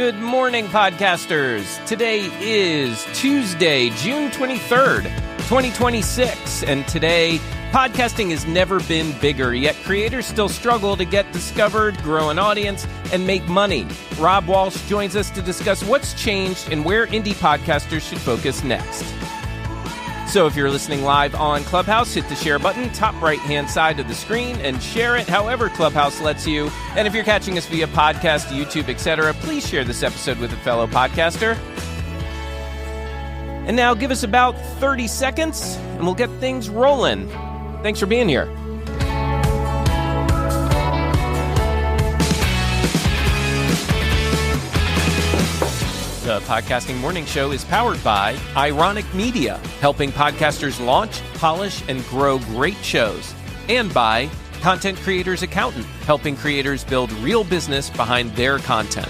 Good morning, podcasters. Today is Tuesday, June 23rd, 2026, and today, podcasting has never been bigger, yet creators still struggle to get discovered, grow an audience, and make money. Rob Walch joins us to discuss what's changed and where indie podcasters should focus next. So if you're listening live on Clubhouse, hit the share button, top right-hand side of the screen, and share it however Clubhouse lets you. And if you're catching us via podcast, YouTube, etc., please share this episode with a fellow podcaster. And now give us about 30 seconds, and we'll get things rolling. Thanks for being here. The Podcasting Morning Show is powered by Ironic Media, helping podcasters launch, polish, and grow great shows. And by Content Creators Accountant, helping creators build real business behind their content.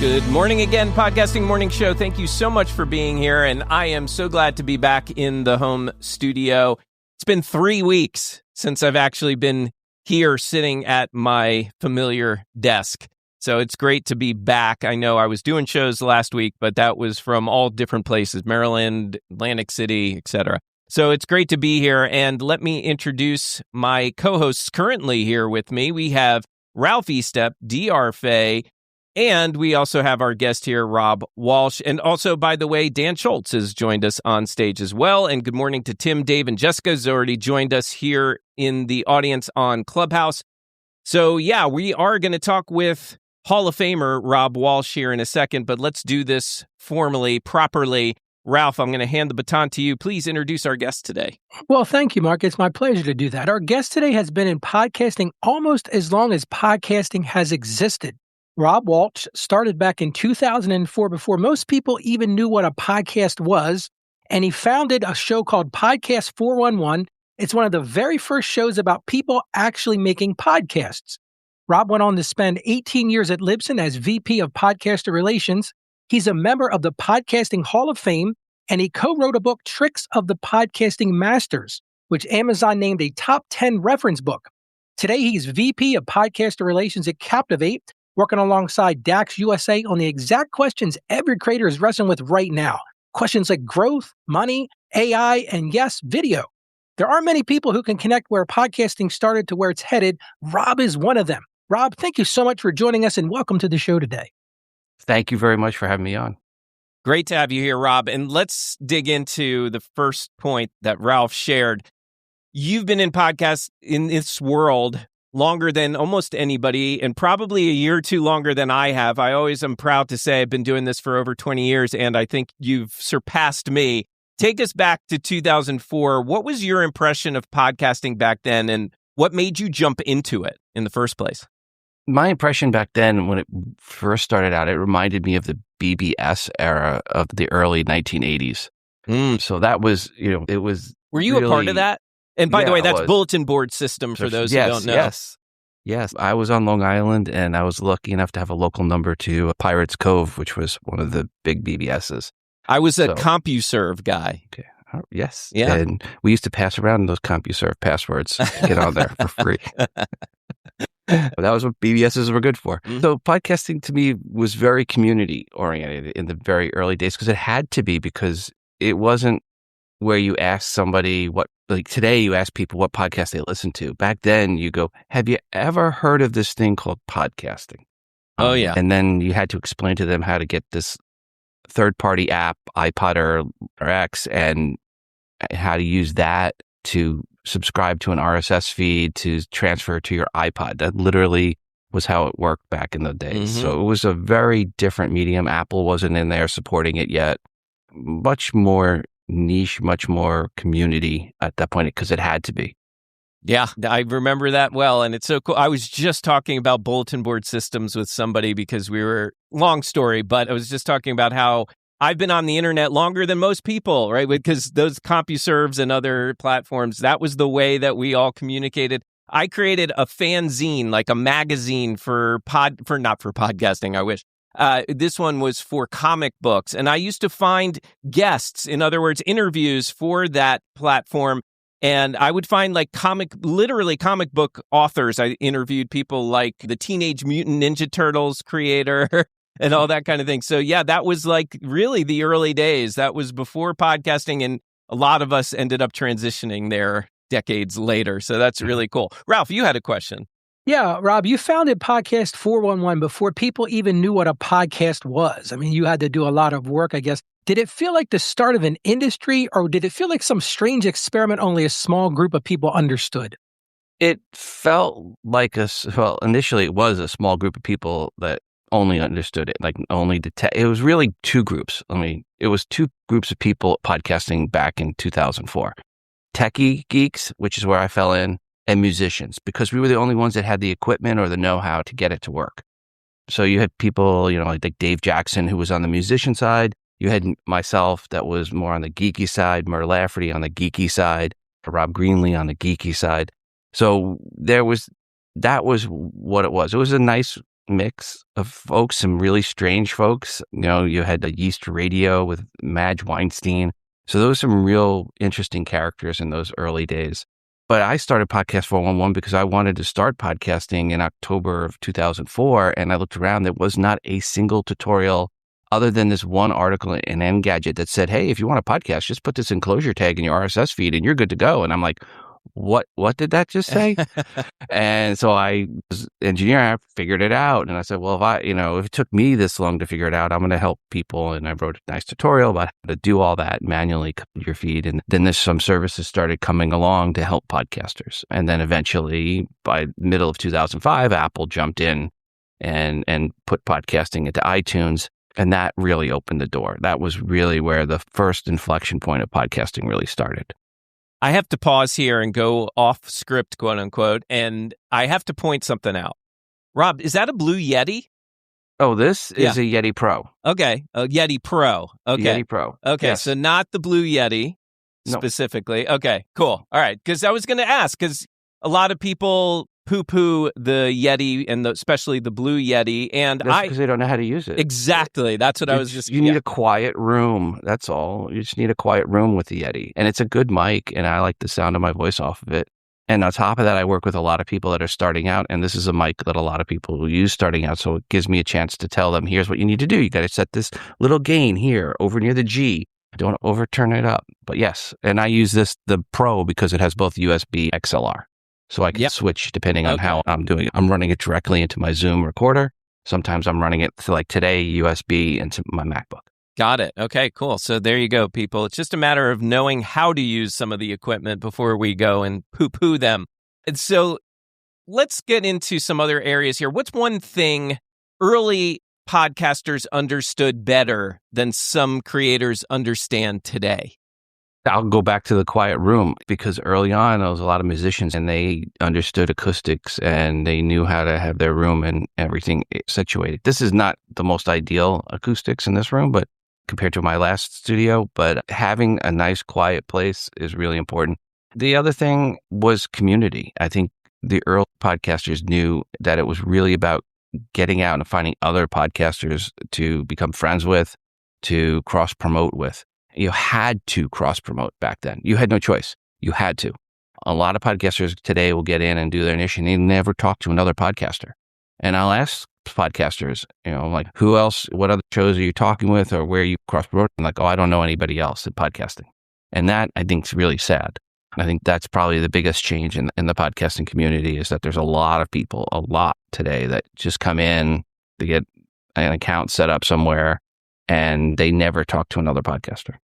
Good morning again, Podcasting Morning Show. Thank you so much for being here, and I am so glad to be back in the home studio. It's been 3 weeks since I've actually been here sitting at my familiar desk, so it's great to be back. I know I was doing shows last week, but that was from all different places, Maryland, Atlantic City, etc. So it's great to be here, and let me introduce my co-hosts currently here with me. We have Ralph Estep, DR Fay, and we also have our guest here, Rob Walsh. And also, by the way, Dan Schultz has joined us on stage as well. And good morning to Tim, Dave, and Jessica who's already joined us here in the audience on Clubhouse. So, yeah, we are going to talk with Hall of Famer Rob Walsh here in a second, but let's do this formally, properly. Ralph, I'm going to hand the baton to you. Please introduce our guest today. Well, thank you, Mark. It's my pleasure to do that. Our guest today has been in podcasting almost as long as podcasting has existed. Rob Walch started back in 2004 before most people even knew what a podcast was, and he founded a show called Podcast 411. It's one of the very first shows about people actually making podcasts. Rob went on to spend 18 years at Libsyn as VP of Podcaster Relations. He's a member of the Podcasting Hall of Fame, and he co-wrote a book, Tricks of the Podcasting Masters, which Amazon named a top 10 reference book. Today, he's VP of Podcaster Relations at Captivate, working alongside Dax USA on the exact questions every creator is wrestling with right now. Questions like growth, money, AI, and yes, video. There aren't many people who can connect where podcasting started to where it's headed. Rob is one of them. Rob, thank you so much for joining us and welcome to the show today. Thank you very much for having me on. Great to have you here, Rob. And let's dig into the first point that Ralph shared. You've been in podcasts in this world longer than almost anybody, and probably a year or two longer than I have. I always am proud to say I've been doing this for over 20 years, and I think you've surpassed me. Take us back to 2004. What was your impression of podcasting back then, and what made you jump into it in the first place? My impression back then, when it first started out, it reminded me of the BBS era of the early 1980s. So that was, it was. Were you really, a part of that? And by the way, that's was. bulletin board system for those who don't know. Yes. I was on Long Island, and I was lucky enough to have a local number to Pirates Cove, which was one of the big BBSs. I was a CompuServe guy. Okay. Yes. Yeah. And we used to pass around those CompuServe passwords to get on there for free. That was what BBSs were good for. Mm-hmm. So podcasting to me was very community oriented in the very early days because it had to be, because it wasn't where you ask somebody like today you ask people what podcast they listen to. Back then you go, have you ever heard of this thing called podcasting? Oh, yeah. And then you had to explain to them how to get this third-party app, iPod or X, and how to use that to subscribe to an RSS feed to transfer to your iPod. That literally was how it worked back in the days. Mm-hmm. So it was a very different medium. Apple wasn't in there supporting it yet. Much more niche, much more community at that point, because it had to be. Yeah, I remember that well, and it's so cool. I was just talking about bulletin board systems with somebody because long story, but I was just talking about how I've been on the internet longer than most people, right? Because those CompuServes and other platforms, that was the way that we all communicated. I created a fanzine, like a magazine not for podcasting, I wish, This one was for comic books. And I used to find guests, in other words, interviews for that platform. And I would find like literally comic book authors. I interviewed people like the Teenage Mutant Ninja Turtles creator and all that kind of thing. So yeah, that was like really the early days. That was before podcasting, and a lot of us ended up transitioning there decades later. So that's really cool. Ralph, you had a question. Yeah, Rob, you founded Podcast 411 before people even knew what a podcast was. I mean, you had to do a lot of work, I guess. Did it feel like the start of an industry, or did it feel like some strange experiment only a small group of people understood? It felt like initially it was a small group of people that only understood it, like only it was really two groups. I mean, it was two groups of people podcasting back in 2004. Techie geeks, which is where I fell in, and musicians, because we were the only ones that had the equipment or the know-how to get it to work. So you had people, like Dave Jackson, who was on the musician side. You had myself that was more on the geeky side, Mur Lafferty on the geeky side, Rob Greenlee on the geeky side. So that was what it was. It was a nice mix of folks, some really strange folks. You had the Yeast Radio with Madge Weinstein. So those were some real interesting characters in those early days. But I started Podcast 411 because I wanted to start podcasting in October of 2004. And I looked around, there was not a single tutorial other than this one article in Engadget that said, hey, if you want a podcast, just put this enclosure tag in your RSS feed and you're good to go. And I'm like, what did that just say? And so I was engineering, I figured it out. And I said, well, if it took me this long to figure it out, I'm going to help people. And I wrote a nice tutorial about how to do all that manually, cut your feed. And then there's some services started coming along to help podcasters. And then eventually by middle of 2005, Apple jumped in and put podcasting into iTunes. And that really opened the door. That was really where the first inflection point of podcasting really started. I have to pause here and go off script, quote unquote, and I have to point something out. Rob, is that a blue Yeti? Oh, this is a Yeti Pro. Okay, a Yeti Pro. Okay. Yeti Pro. Okay, yes. So not the blue Yeti specifically. No. Okay, cool. All right, because I was going to ask, because a lot of people poo-poo the Yeti and especially the blue Yeti, and that's because they don't know how to use it. Exactly. That's what I was just... You need a quiet room. That's all. You just need a quiet room with the Yeti. And it's a good mic, and I like the sound of my voice off of it. And on top of that, I work with a lot of people that are starting out, and this is a mic that a lot of people will use starting out, so it gives me a chance to tell them, here's what you need to do. You got to set this little gain here over near the G. Don't overturn it up. But yes, and I use the Pro because it has both USB XLR. So I can switch depending on how I'm doing it. I'm running it directly into my Zoom recorder. Sometimes I'm running it like today, USB into my MacBook. Got it. Okay, cool. So there you go, people. It's just a matter of knowing how to use some of the equipment before we go and poo-poo them. And so let's get into some other areas here. What's one thing early podcasters understood better than some creators understand today? I'll go back to the quiet room because early on, there was a lot of musicians and they understood acoustics and they knew how to have their room and everything situated. This is not the most ideal acoustics in this room, but compared to my last studio, but having a nice quiet place is really important. The other thing was community. I think the early podcasters knew that it was really about getting out and finding other podcasters to become friends with, to cross-promote with. You had to cross-promote back then. You had no choice. You had to. A lot of podcasters today will get in and do their niche and they never talk to another podcaster. And I'll ask podcasters, like, who else, what other shows are you talking with or where you cross-promote? I'm like, I don't know anybody else in podcasting. And that, I think, is really sad. I think that's probably the biggest change in the podcasting community is that there's a lot of people, today that just come in, they get an account set up somewhere, and they never talk to another podcaster.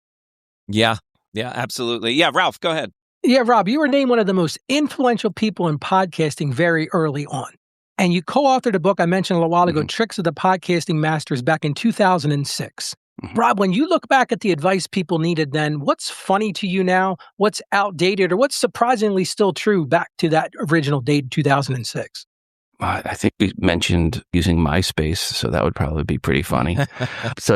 Yeah, absolutely. Yeah, Ralph, go ahead. Yeah, Rob, you were named one of the most influential people in podcasting very early on. And you co-authored a book I mentioned a little while ago, Tricks of the Podcasting Masters, back in 2006. Rob, when you look back at the advice people needed then, what's funny to you now? What's outdated or what's surprisingly still true back to that original date, 2006? I think we mentioned using MySpace, so that would probably be pretty funny. That's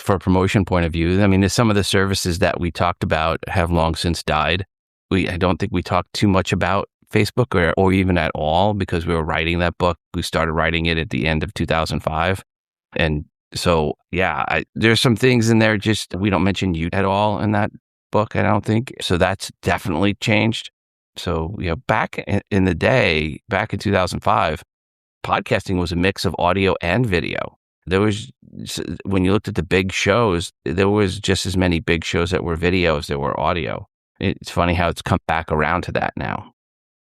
for a promotion point of view. I mean, some of the services that we talked about have long since died. I don't think we talked too much about Facebook or even at all because we were writing that book. We started writing it at the end of 2005. And so, yeah, there's some things in there just we don't mention you at all in that book, I don't think. So that's definitely changed. So, back in the day, back in 2005, podcasting was a mix of audio and video. There was, when you looked at the big shows, there was just as many big shows that were video as there were audio. It's funny how it's come back around to that now.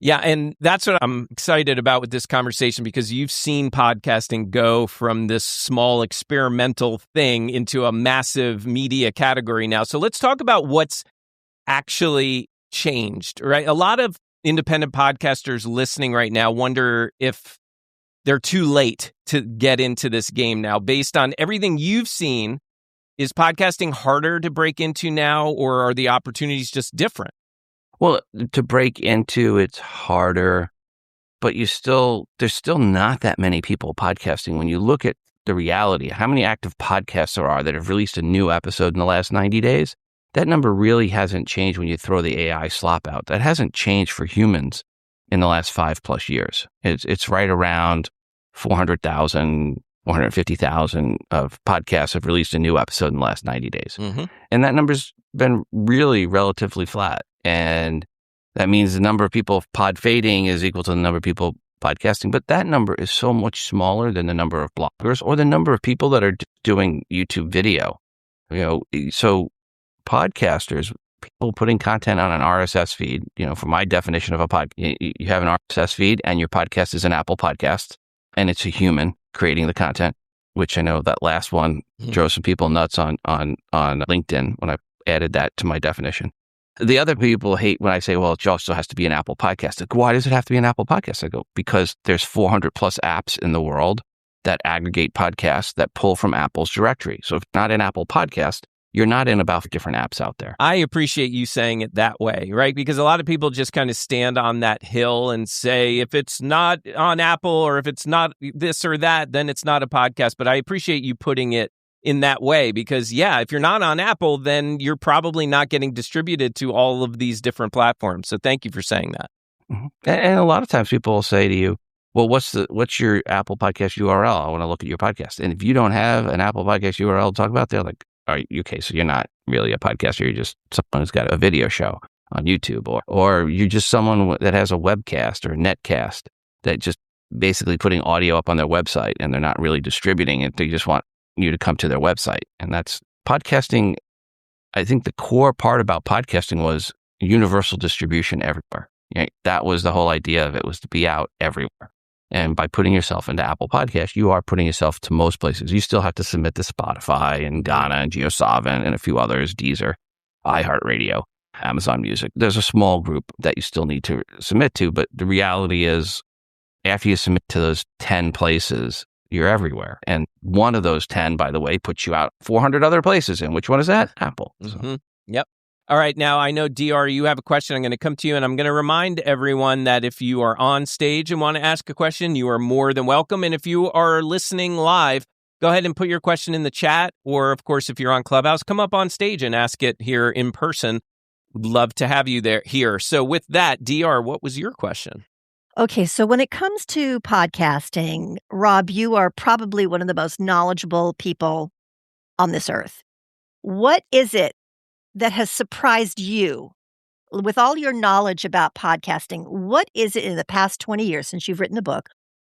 Yeah, and that's what I'm excited about with this conversation, because you've seen podcasting go from this small experimental thing into a massive media category now. So let's talk about what's actually changed, right? A lot of independent podcasters listening right now wonder if they're too late to get into this game now. Based on everything you've seen, is podcasting harder to break into now, or are the opportunities just different? Well, to break into, it's harder, but there's still not that many people podcasting. When you look at the reality, how many active podcasts there are that have released a new episode in the last 90 days, that number really hasn't changed when you throw the AI slop out. That hasn't changed for humans in the last 5+ years. It's right around 400,000, 450,000 of podcasts have released a new episode in the last 90 days. Mm-hmm. And that number's been really relatively flat. And that means the number of people pod fading is equal to the number of people podcasting. But that number is so much smaller than the number of bloggers or the number of people that are doing YouTube video. So podcasters, people putting content on an RSS feed, for my definition of a podcast, you have an RSS feed and your podcast is an Apple podcast and it's a human creating the content, which I know that last one drove some people nuts on LinkedIn when I added that to my definition. The other people hate when I say, well, it also has to be an Apple podcast. Like, why does it have to be an Apple podcast? I go, because there's 400 plus apps in the world that aggregate podcasts that pull from Apple's directory. So if it's not an Apple podcast, you're not in about different apps out there. I appreciate you saying it that way, right? Because a lot of people just kind of stand on that hill and say, if it's not on Apple or if it's not this or that, then it's not a podcast. But I appreciate you putting it in that way because, yeah, if you're not on Apple, then you're probably not getting distributed to all of these different platforms. So thank you for saying that. Mm-hmm. And a lot of times people will say to you, well, what's your Apple podcast URL? I want to look at your podcast. And if you don't have an Apple podcast URL to talk about, they're like, all right, okay, so you're not really a podcaster. You're just someone who's got a video show on YouTube, or you're just someone that has a webcast or a netcast that just basically putting audio up on their website and they're not really distributing it. They just want you to come to their website. And that's podcasting. I think the core part about podcasting was universal distribution everywhere. That was the whole idea of it, was to be out everywhere. And by putting yourself into Apple Podcasts, you are putting yourself to most places. You still have to submit to Spotify and Ghana and JioSaavn and a few others, Deezer, iHeartRadio, Amazon Music. There's a small group that you still need to submit to. But the reality is, after you submit to those 10 places, you're everywhere. And one of those 10, by the way, puts you out 400 other places. And which one is that? Apple. Mm-hmm. Yep. All right. Now, I know, DR, you have a question. I'm going to come to you, and I'm going to remind everyone that if you are on stage and want to ask a question, you are more than welcome. And if you are listening live, go ahead and put your question in the chat. Or, of course, if you're on Clubhouse, come up on stage and ask it here in person. Would love to have you here. So with that, DR, what was your question? Okay, so when it comes to podcasting, Rob, you are probably one of the most knowledgeable people on this earth. What is it that has surprised you with all your knowledge about podcasting? What is it in the past 20 years since you've written the book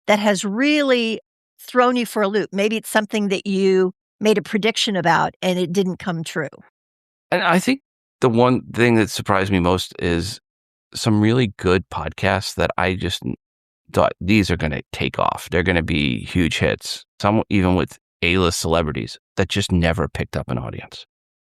that has really thrown you for a loop? Maybe it's something that you made a prediction about and it didn't come true. And I think the one thing that surprised me most is some really good podcasts that I just thought these are going to take off. They're going to be huge hits. Some even with A-list celebrities that just never picked up an audience.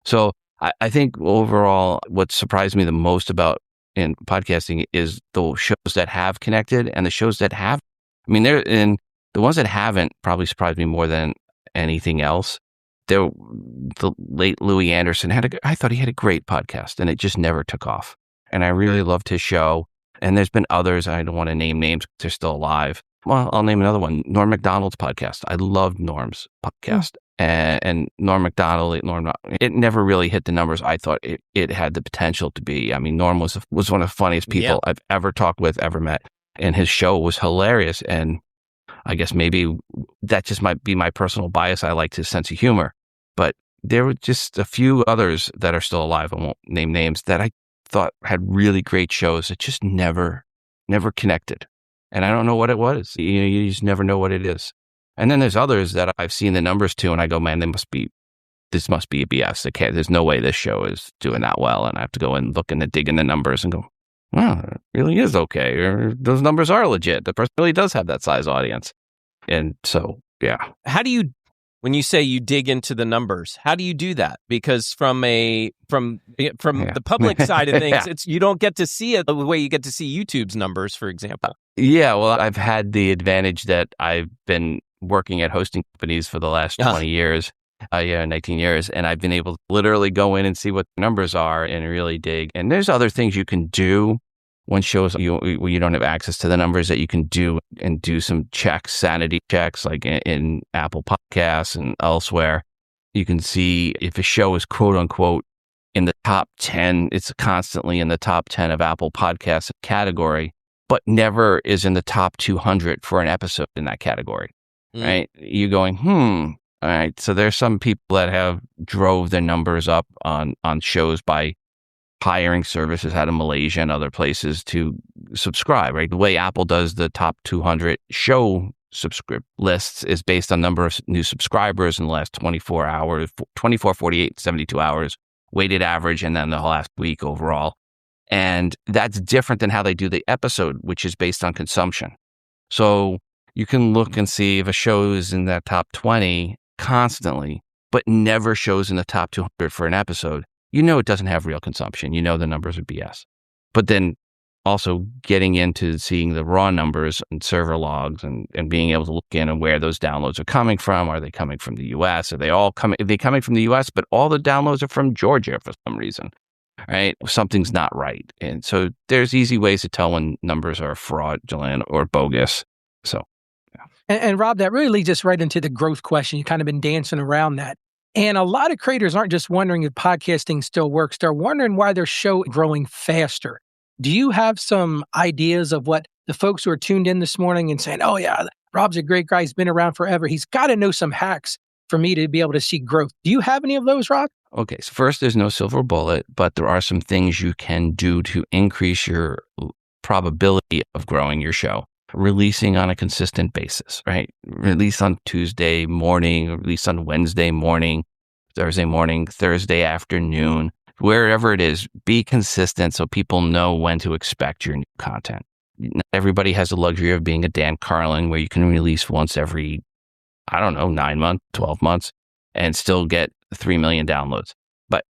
So I think overall, what surprised me the most about in podcasting is the shows that have connected and the shows that have. I mean, the ones that haven't probably surprised me more than anything else. The late Louis Anderson I thought he had a great podcast, and it just never took off. And I really loved his show. And there's been others. I don't want to name names because they're still alive. Well, I'll name another one. Norm Macdonald's podcast. I loved Norm's podcast. and Norm Macdonald. It never really hit the numbers I thought it had the potential to be. I mean, Norm was one of the funniest people I've ever talked with, ever met, and his show was hilarious. And I guess maybe that just might be my personal bias. I liked his sense of humor, but there were just a few others that are still alive. I won't name names that I thought had really great shows that just never connected. And I don't know what it was. You just never know what it is. And then there's others that I've seen the numbers to and I go, man, this must be a BS. There's no way this show is doing that well. And I have to go and look and dig in the numbers and go, well, it really is okay. Or those numbers are legit. The person really does have that size audience. And so, yeah. How do you, when you say you dig into the numbers, how do you do that? Because from the public side of things, you don't get to see it the way you get to see YouTube's numbers, for example. Yeah, well, I've had the advantage that I've been working at hosting companies for the last 20 years, 19 years, and I've been able to literally go in and see what the numbers are and really dig. And there's other things you can do when shows you don't have access to the numbers that you can do and do some checks, sanity checks, like in Apple Podcasts and elsewhere. You can see if a show is quote unquote in the top 10, it's constantly in the top 10 of Apple Podcasts category, but never is in the top 200 for an episode in that category, right? You're going, all right. So there's some people that have drove their numbers up on shows by hiring services out of Malaysia and other places to subscribe, right? The way Apple does the top 200 show lists is based on number of new subscribers in the last 24 hours, 24, 48, 72 hours, weighted average, and then the last week overall. And that's different than how they do the episode, which is based on consumption. So you can look and see if a show is in that top 20 constantly, but never shows in the top 200 for an episode. You know it doesn't have real consumption. You know the numbers are BS. But then also getting into seeing the raw numbers and server logs and being able to look in and where those downloads are coming from. Are they coming from the US? Are they coming from the US, but all the downloads are from Georgia for some reason, right? Something's not right. And so there's easy ways to tell when numbers are fraudulent or bogus. So, yeah. And Rob, that really leads us right into the growth question. You've kind of been dancing around that. And a lot of creators aren't just wondering if podcasting still works. They're wondering why their show is growing faster. Do you have some ideas of what the folks who are tuned in this morning and saying, oh yeah, Rob's a great guy. He's been around forever. He's got to know some hacks for me to be able to see growth. Do you have any of those, Rob? Okay. So first, there's no silver bullet, but there are some things you can do to increase your probability of growing your show. Releasing on a consistent basis, right? Release on Tuesday morning, release on Wednesday morning, Thursday morning, Thursday afternoon, wherever it is, be consistent so people know when to expect your new content. Not everybody has the luxury of being a Dan Carlin where you can release once every, 9 months, 12 months and still get 3 million downloads. But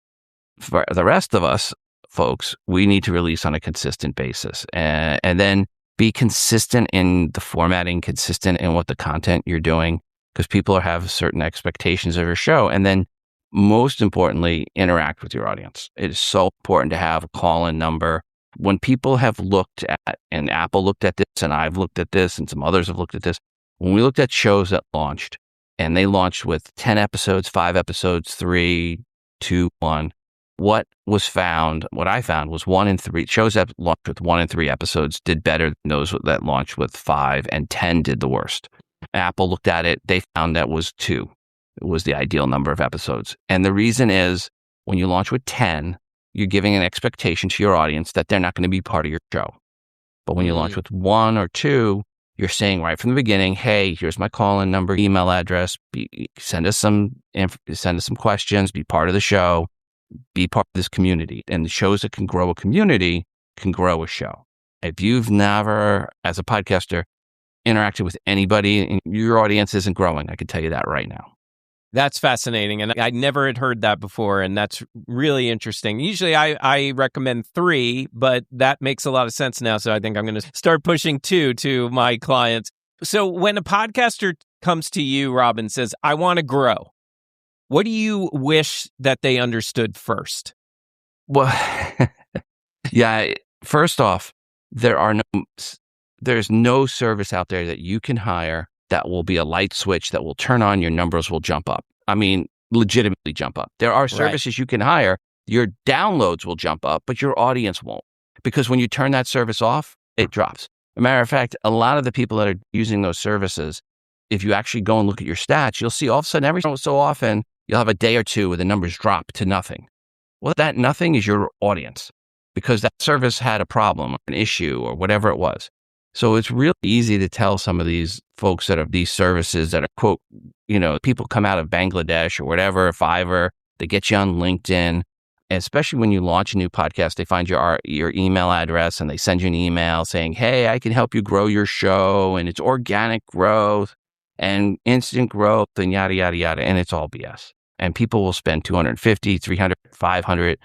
for the rest of us folks, we need to release on a consistent basis and then be consistent in the formatting, consistent in what the content you're doing, because people have certain expectations of your show. And then most importantly, interact with your audience. It is so important to have a call-in number. When people have looked at, and Apple looked at this, and I've looked at this, and some others have looked at this, when we looked at shows that launched, and they launched with 10 episodes, 5 episodes, 3, 2, 1, what I found was 1 in 3 shows that launched with 1 in 3 episodes did better than those that launched with 5, and 10 did the worst. Apple looked at it. They found that was 2. It was the ideal number of episodes. And the reason is when you launch with 10, you're giving an expectation to your audience that they're not going to be part of your show. But when you launch with 1 or 2, you're saying right from the beginning, hey, here's my call-in number, email address, send us some questions, be part of the show. Be part of this community. And the shows that can grow a community can grow a show. If you've never, as a podcaster, interacted with anybody, your audience isn't growing. I can tell you that right now. That's fascinating. And I never had heard that before. And that's really interesting. Usually I recommend 3, but that makes a lot of sense now. So I think I'm going to start pushing 2 to my clients. So when a podcaster comes to you, Rob, and says, I want to grow, what do you wish that they understood first? Well, yeah, first off, there's no service out there that you can hire that will be a light switch that will turn on, your numbers will jump up. I mean, legitimately jump up. There are services you can hire. Your downloads will jump up, but your audience won't. Because when you turn that service off, it drops. As a matter of fact, a lot of the people that are using those services, if you actually go and look at your stats, you'll see all of a sudden, every so often, you'll have a day or two where the numbers drop to nothing. Well, that nothing is your audience because that service had a problem or an issue or whatever it was. So it's really easy to tell some of these folks that have these services that are, quote, people come out of Bangladesh or whatever, Fiverr, they get you on LinkedIn. And especially when you launch a new podcast, they find your email address and they send you an email saying, hey, I can help you grow your show. And it's organic growth and instant growth and yada, yada, yada. And it's all BS. And people will spend $250, $300, $500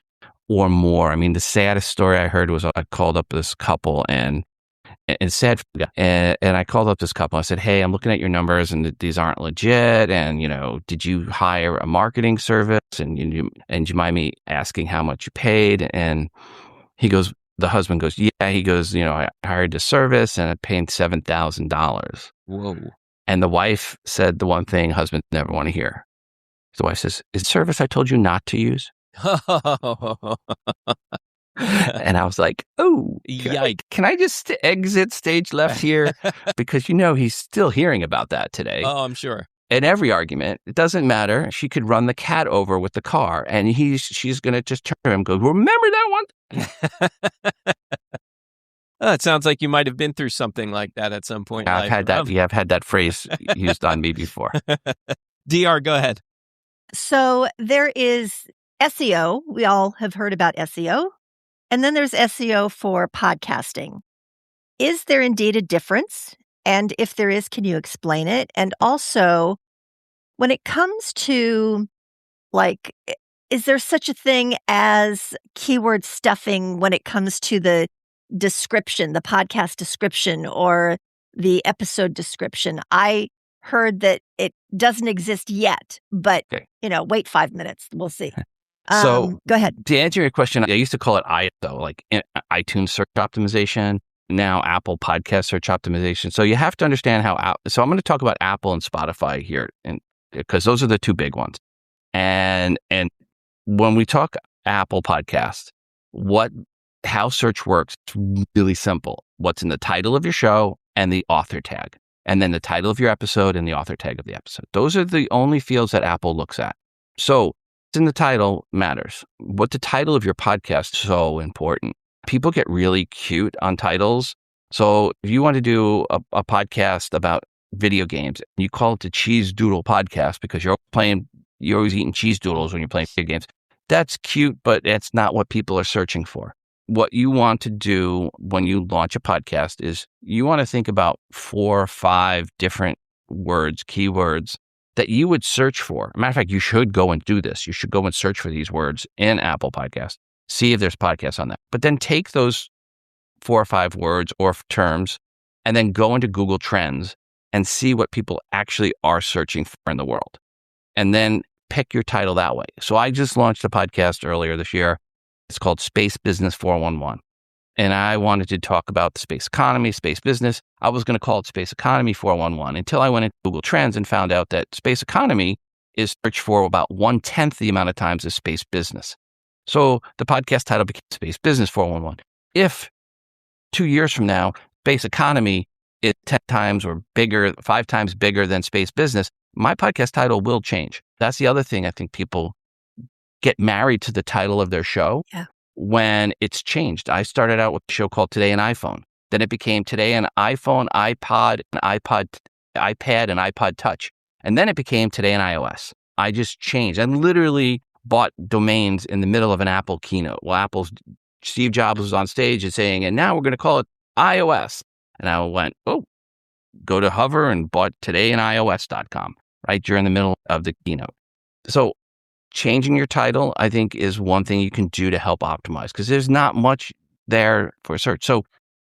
or more. I mean, the saddest story I heard was I called up this couple and sad. And I called up this couple. I said, hey, I'm looking at your numbers and these aren't legit. And, did you hire a marketing service? And you mind me asking how much you paid? And the husband goes, yeah. He goes, I hired a service and I paid $7,000. Whoa. And the wife said the one thing husbands never want to hear. The wife says, is it service I told you not to use? And I was like, oh, yikes. Can I just exit stage left here? Because he's still hearing about that today. Oh, I'm sure. In every argument, it doesn't matter. She could run the cat over with the car and she's going to just turn to him and go, remember that one? Oh, it sounds like you might have been through something like that at some point. I've had that. Yeah, I've had that phrase used on me before. DR, go ahead. So there is SEO. We all have heard about SEO. And then there's SEO for podcasting. Is there indeed a difference? And if there is, can you explain it? And also, when it comes to, is there such a thing as keyword stuffing when it comes to the description, the podcast description or the episode description? I heard that it doesn't exist yet, but, wait 5 minutes. We'll see. So go ahead. To answer your question, I used to call it ISO, like iTunes search optimization, now Apple podcast search optimization. So you have to understand so I'm going to talk about Apple and Spotify here, and because those are the two big ones. And when we talk Apple podcast, how search works, it's really simple. What's in the title of your show and the author tag, and then the title of your episode and the author tag of the episode. Those are the only fields that Apple looks at. So in the title matters. What the title of your podcast is so important. People get really cute on titles. So if you want to do a podcast about video games, you call it the Cheese Doodle Podcast because you're always eating cheese doodles when you're playing video games. That's cute, but it's not what people are searching for. What you want to do when you launch a podcast is you want to think about 4 or 5 different words, keywords, that you would search for. As a matter of fact, you should go and do this. You should go and search for these words in Apple Podcasts. See if there's podcasts on that. But then take those 4 or 5 words or terms and then go into Google Trends and see what people actually are searching for in the world. And then pick your title that way. So I just launched a podcast earlier this year. It's called Space Business 411. And I wanted to talk about the space economy, space business. I was going to call it Space Economy 411 until I went into Google Trends and found out that space economy is searched for about 1/10 the amount of times as space business. So the podcast title became Space Business 411. If 2 years from now, space economy is 10 times or bigger, 5 times bigger than space business, my podcast title will change. That's the other thing I think people get married to the title of their show. Yeah. When it's changed. I started out with a show called Today in iPhone. Then it became Today in iPhone, iPad, and iPod Touch. And then it became Today in iOS. I just changed. I literally bought domains in the middle of an Apple keynote. Well, Steve Jobs was on stage and saying, and now we're going to call it iOS. And I went, go to Hover and bought todayinos.com right during the middle of the keynote. So changing your title, I think, is one thing you can do to help optimize because there's not much there for search. So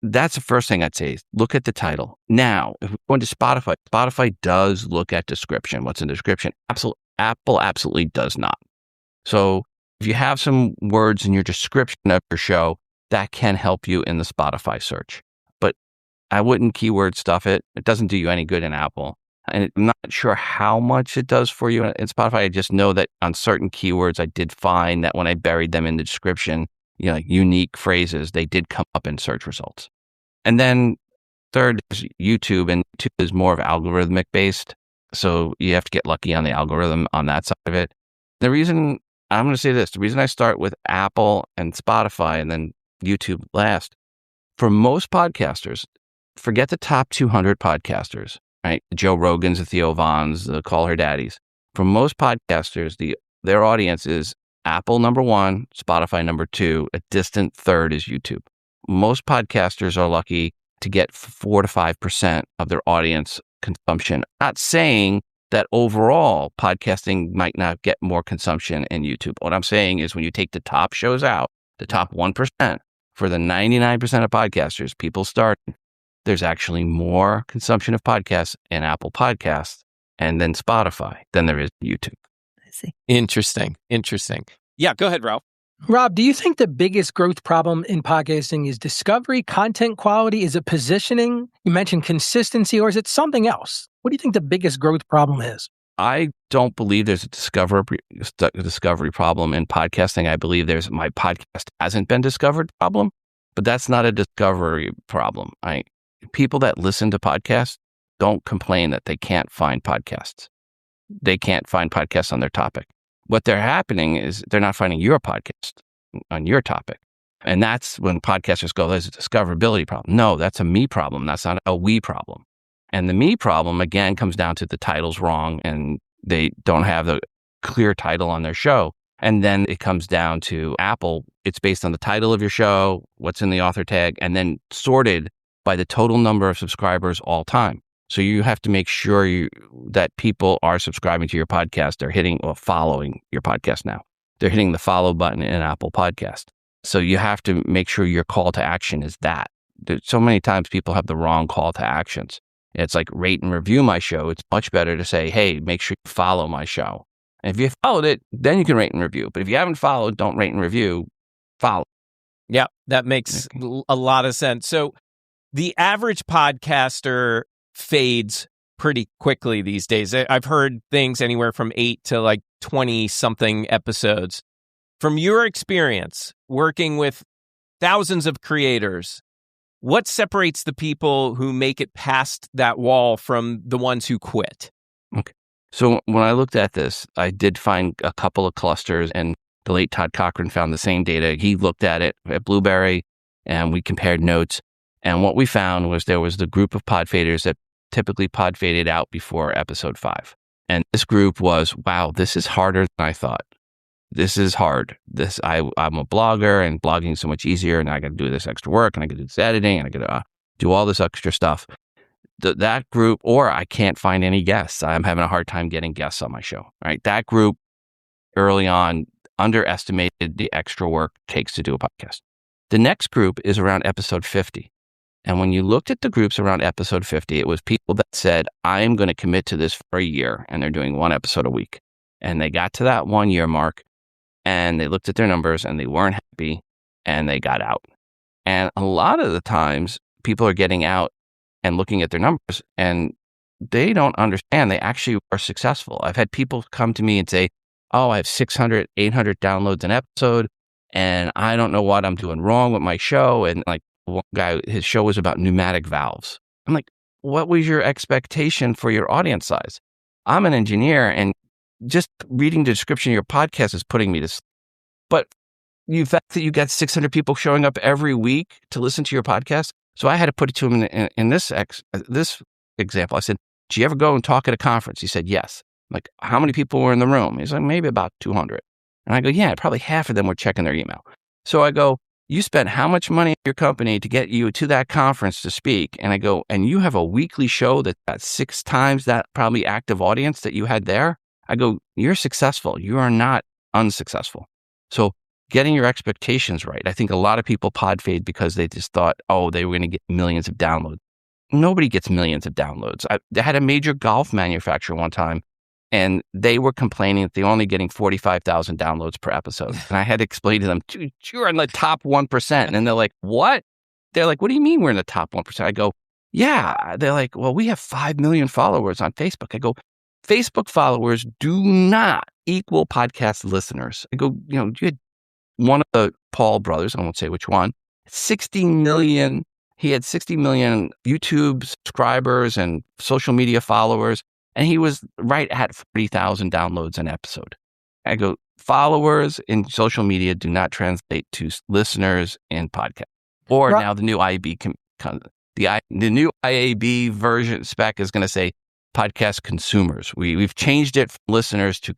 that's the first thing I'd say is look at the title. Now, if we go into Spotify, Spotify does look at description. What's in the description? Apple absolutely does not. So if you have some words in your description of your show, that can help you in the Spotify search. But I wouldn't keyword stuff it. It doesn't do you any good in Apple. And I'm not sure how much it does for you in Spotify. I just know that on certain keywords, I did find that when I buried them in the description, like unique phrases, they did come up in search results. And then third is YouTube, and YouTube is more of algorithmic based. So you have to get lucky on the algorithm on that side of it. The reason I'm going to say this, the reason I start with Apple and Spotify and then YouTube last, for most podcasters, forget the top 200 podcasters, right? The Joe Rogans, the Theo Vons, the Call Her Daddies. For most podcasters, their audience is Apple number 1, Spotify number 2, a distant third is YouTube. Most podcasters are lucky to get 4 to 5% of their audience consumption. Not saying that overall podcasting might not get more consumption in YouTube. What I'm saying is when you take the top shows out, the top 1%, for the 99% of podcasters, people start, there's actually more consumption of podcasts in Apple Podcasts and then Spotify than there is YouTube. I see. Interesting. Yeah, go ahead, Ralph. Rob, do you think the biggest growth problem in podcasting is discovery, content quality? Is it positioning? You mentioned consistency, or is it something else? What do you think the biggest growth problem is? I don't believe there's a discovery problem in podcasting. I believe there's my podcast hasn't been discovered problem, but that's not a discovery problem. People that listen to podcasts don't complain that they can't find podcasts. They can't find podcasts on their topic. What they're happening is they're not finding your podcast on your topic. And that's when podcasters go, there's a discoverability problem. No, that's a me problem. That's not a we problem. And the me problem, again, comes down to the title's wrong and they don't have the clear title on their show. And then it comes down to Apple. It's based on the title of your show, what's in the author tag, and then sorted by the total number of subscribers all time. So you have to make sure that people are subscribing to your podcast. They're hitting or following your podcast now. They're hitting the follow button in Apple Podcast. So you have to make sure your call to action is that. So many times people have the wrong call to actions. It's like rate and review my show. It's much better to say, hey, make sure you follow my show. And if you followed it, then you can rate and review. But if you haven't followed, don't rate and review, follow. Yeah, that makes a lot of sense. So the average podcaster fades pretty quickly these days. I've heard things anywhere from 8 to like 20 something episodes. From your experience working with thousands of creators, what separates the people who make it past that wall from the ones who quit? Okay. So when I looked at this, I did find a couple of clusters, and the late Todd Cochran found the same data. He looked at it at Blueberry and we compared notes. And what we found was there was the group of pod faders that typically pod faded out before episode 5. And this group was, wow, this is harder than I thought. This is hard. I'm a blogger and blogging is so much easier, and I got to do this extra work, and I got to do this editing, and I got to do all this extra stuff. That group, or I can't find any guests. I'm having a hard time getting guests on my show, right? That group early on underestimated the extra work it takes to do a podcast. The next group is around episode 50. And when you looked at the groups around episode 50, it was people that said, I am going to commit to this for a year, and they're doing 1 episode a week. And they got to that 1 year mark, and they looked at their numbers, and they weren't happy, and they got out. And a lot of the times, people are getting out and looking at their numbers, and they don't understand they actually are successful. I've had people come to me and say, oh, I have 600, 800 downloads an episode, and I don't know what I'm doing wrong with my show. And like one guy, his show was about pneumatic valves. I'm like, what was your expectation for your audience size? I'm an engineer, and just reading the description of your podcast is putting me to sleep. But the fact that you got 600 people showing up every week to listen to your podcast, so I had to put it to him in this example. I said, "Do you ever go and talk at a conference?" He said, "Yes." I'm like, how many people were in the room? He's like, maybe about 200. And I go, yeah, probably half of them were checking their email. So I go, you spent how much money in your company to get you to that conference to speak? And I go, and you have a weekly show that's 6 times that probably active audience that you had there? I go, you're successful. You are not unsuccessful. So getting your expectations right. I think a lot of people pod fade because they just thought, oh, they were going to get millions of downloads. Nobody gets millions of downloads. I had a major golf manufacturer one time, and they were complaining that they're only getting 45,000 downloads per episode. And I had to explain to them, dude, you're in the top 1%. And they're like, what? They're like, what do you mean we're in the top 1%? I go, Yeah. They're like, well, we have 5 million followers on Facebook. I go, Facebook followers do not equal podcast listeners. I go, you had one of the Paul brothers, I won't say which one, 60 million. He had 60 million YouTube subscribers and social media followers, and he was right at 40,000 downloads an episode. I go, followers in social media do not translate to listeners in podcast. Or now the new IAB, the new IAB version spec is going to say podcast consumers. We've changed it from listeners to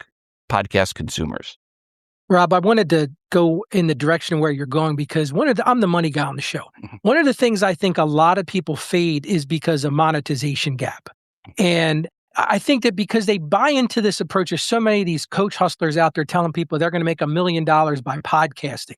podcast consumers. Rob, I wanted to go in the direction where you're going because I'm the money guy on the show. One of the things I think a lot of people fade is because of monetization gap. And I think that because they buy into this approach, there's so many of these coach hustlers out there telling people they're going to make $1 million by podcasting.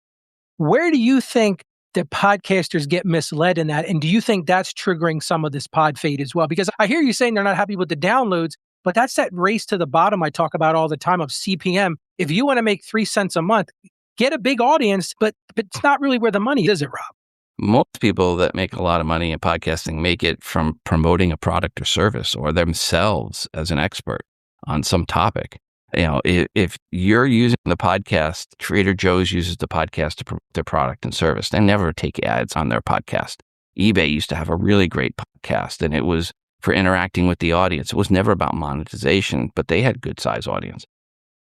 Where do you think that podcasters get misled in that? And do you think that's triggering some of this pod fade as well? Because I hear you saying they're not happy with the downloads, but that's that race to the bottom I talk about all the time of CPM. If you want to make 3 cents a month, get a big audience, but it's not really where the money is, it, Rob? Most people that make a lot of money in podcasting make it from promoting a product or service or themselves as an expert on some topic. If you're using the podcast, Trader Joe's uses the podcast to promote their product and service. They never take ads on their podcast. eBay used to have a really great podcast, and it was for interacting with the audience. It was never about monetization, but they had good size audience.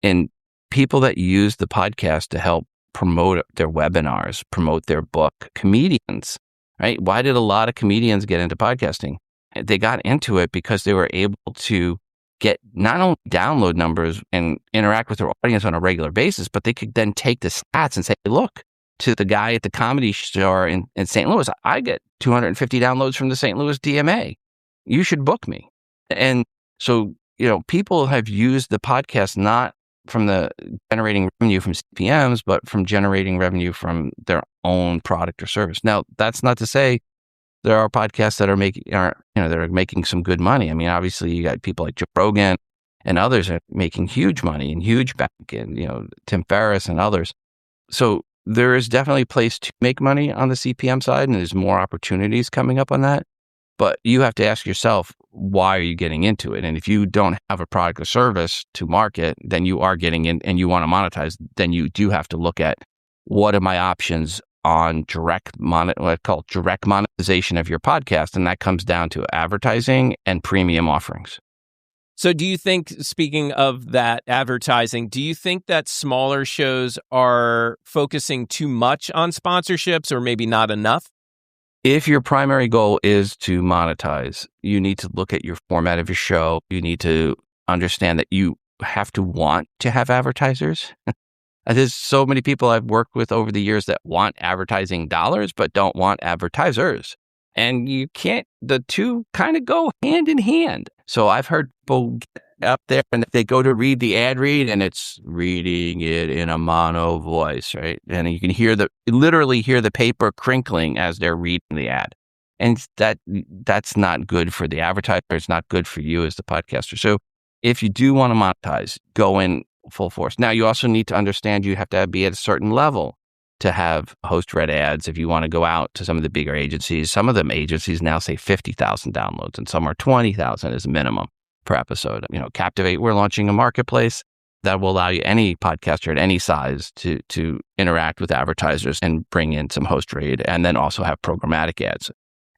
And people that use the podcast to help promote their webinars, promote their book, comedians, right? Why did a lot of comedians get into podcasting? They got into it because they were able to get not only download numbers and interact with their audience on a regular basis, but they could then take the stats and say, look, to the guy at the comedy store in St. Louis, I get 250 downloads from the St. Louis DMA. You should book me. And so, people have used the podcast not from the generating revenue from CPMs, but from generating revenue from their own product or service. Now, that's not to say there are podcasts that are making some good money. I mean, obviously, you got people like Joe Rogan and others are making huge money and huge back, and Tim Ferriss and others. So there is definitely a place to make money on the CPM side, and there's more opportunities coming up on that. But you have to ask yourself, why are you getting into it? And if you don't have a product or service to market, then you are getting in and you want to monetize, then you do have to look at what are my options on what I call direct monetization of your podcast. And that comes down to advertising and premium offerings. So do you think, speaking of that advertising, do you think that smaller shows are focusing too much on sponsorships or maybe not enough? If your primary goal is to monetize, you need to look at your format of your show. You need to understand that you have to want to have advertisers. There's so many people I've worked with over the years that want advertising dollars, but don't want advertisers. And the two kind of go hand in hand. So I've heard people get up there and they go to read the ad read and it's reading it in a mono voice, right? And you can literally hear the paper crinkling as they're reading the ad. And that's not good for the advertiser. It's not good for you as the podcaster. So if you do want to monetize, go in full force. Now, you also need to understand you have to be at a certain level to have host-read ads. If you want to go out to some of the bigger agencies, some of them agencies now say 50,000 downloads and some are 20,000 as a minimum per episode. Captivate, we're launching a marketplace that will allow you, any podcaster at any size, to interact with advertisers and bring in some host-read and then also have programmatic ads.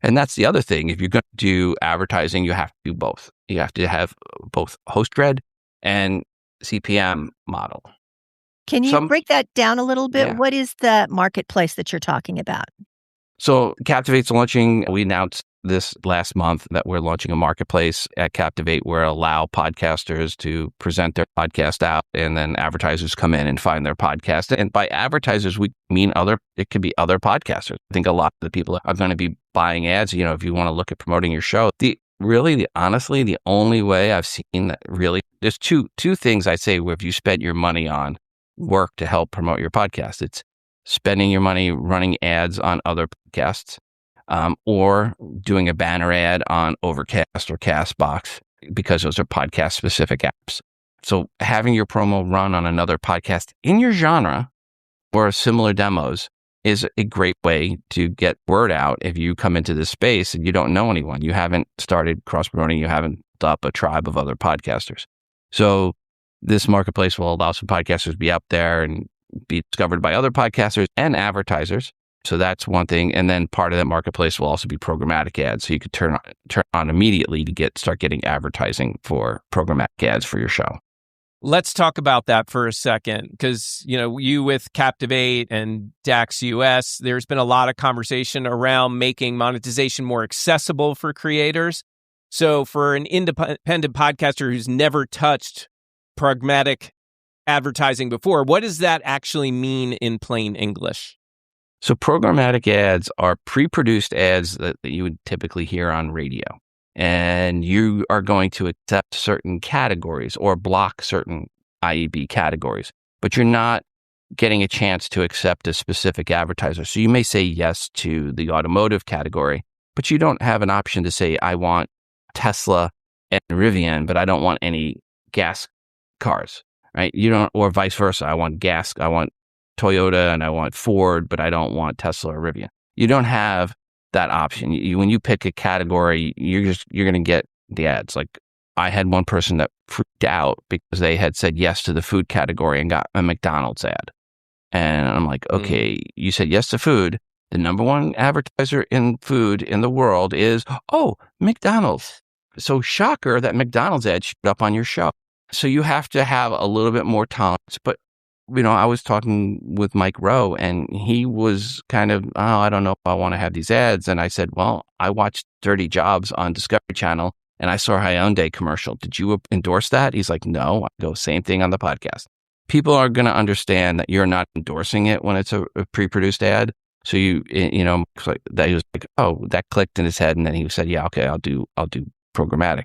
And that's the other thing. If you're going to do advertising, you have to do both. You have to have both host-read and CPM model. Can you break that down a little bit? Yeah. What is the marketplace that you're talking about? So Captivate's launching. We announced this last month that we're launching a marketplace at Captivate where allow podcasters to present their podcast out and then advertisers come in and find their podcast. And by advertisers, we mean it could be other podcasters. I think a lot of the people are going to be buying ads. If you want to look at promoting your show, honestly, the only way I've seen that really, there's two things I say where if you spent your money on work to help promote your podcast, it's spending your money running ads on other podcasts, or doing a banner ad on Overcast or Castbox, because those are podcast specific apps. So having your promo run on another podcast in your genre or similar demos is a great way to get word out if you come into this space and you don't know anyone. You haven't started cross-promoting. You haven't built up a tribe of other podcasters. So this marketplace will allow some podcasters to be up there and be discovered by other podcasters and advertisers. So that's one thing. And then part of that marketplace will also be programmatic ads. So you could turn on immediately to start getting advertising for programmatic ads for your show. Let's talk about that for a second, because, you with Captivate and DAX US, there's been a lot of conversation around making monetization more accessible for creators. So for an independent podcaster who's never touched programmatic advertising before, what does that actually mean in plain English? So programmatic ads are pre-produced ads that you would typically hear on radio. And you are going to accept certain categories or block certain IEB categories, but you're not getting a chance to accept a specific advertiser. So you may say yes to the automotive category, but you don't have an option to say, I want Tesla and Rivian, but I don't want any gas cars, right? You don't, or vice versa. I want Toyota and I want Ford, but I don't want Tesla or Rivian. You don't have that option. When you pick a category, you're going to get the ads. Like I had one person that freaked out because they had said yes to the food category and got a McDonald's ad. And I'm like, okay, you said yes to food. The number one advertiser in food in the world is, McDonald's. So shocker that McDonald's ad showed up on your show. So you have to have a little bit more tolerance. But I was talking with Mike Rowe and he was kind of, I don't know if I want to have these ads. And I said, well, I watched Dirty Jobs on Discovery Channel and I saw a Hyundai commercial. Did you endorse that? He's like, no. I go, same thing on the podcast. People are going to understand that you're not endorsing it when it's a pre-produced ad. So that he was like, oh, that clicked in his head. And then he said, yeah, okay, I'll do programmatic.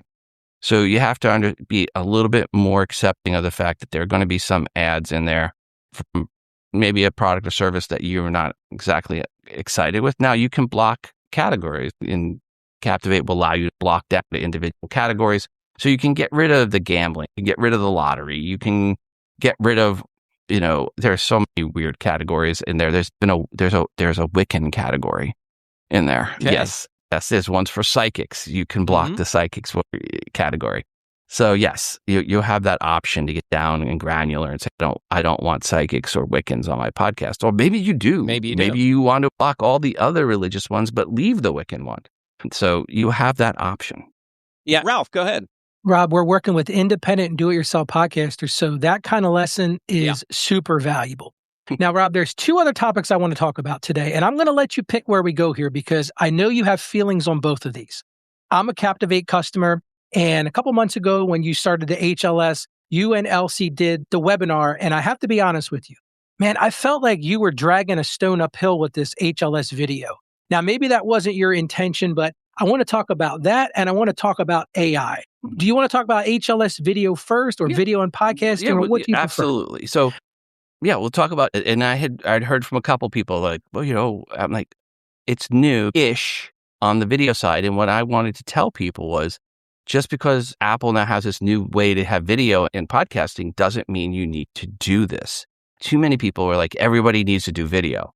So you have to be a little bit more accepting of the fact that there are going to be some ads in there from maybe a product or service that you're not exactly excited with. Now you can block categories, and Captivate will allow you to block down the individual categories. So you can get rid of the gambling, you can get rid of the lottery, you can get rid of, there are so many weird categories in there. There's a Wiccan category in there. Okay. Yes, there's ones for psychics. You can block the psychics category. So yes, you'll have that option to get down and granular and say, I don't want psychics or Wiccans on my podcast. Or maybe you do. Maybe you want to block all the other religious ones, but leave the Wiccan one. So you have that option. Yeah, Ralph, go ahead. Rob, we're working with independent and do-it-yourself podcasters, so that kind of lesson is super valuable. Now, Rob, there's two other topics I want to talk about today, and I'm going to let you pick where we go here because I know you have feelings on both of these. I'm a Captivate customer, and a couple months ago when you started the HLS, you and Elsie did the webinar, and I have to be honest with you. Man, I felt like you were dragging a stone uphill with this HLS video. Now, maybe that wasn't your intention, but I want to talk about that, and I want to talk about AI. Do you want to talk about HLS video first or video and podcasting, or what do you prefer? Absolutely. So, yeah, we'll talk about it. And I'd heard from a couple people like, well, I'm like, it's new-ish on the video side. And what I wanted to tell people was just because Apple now has this new way to have video in podcasting doesn't mean you need to do this. Too many people are like, everybody needs to do video.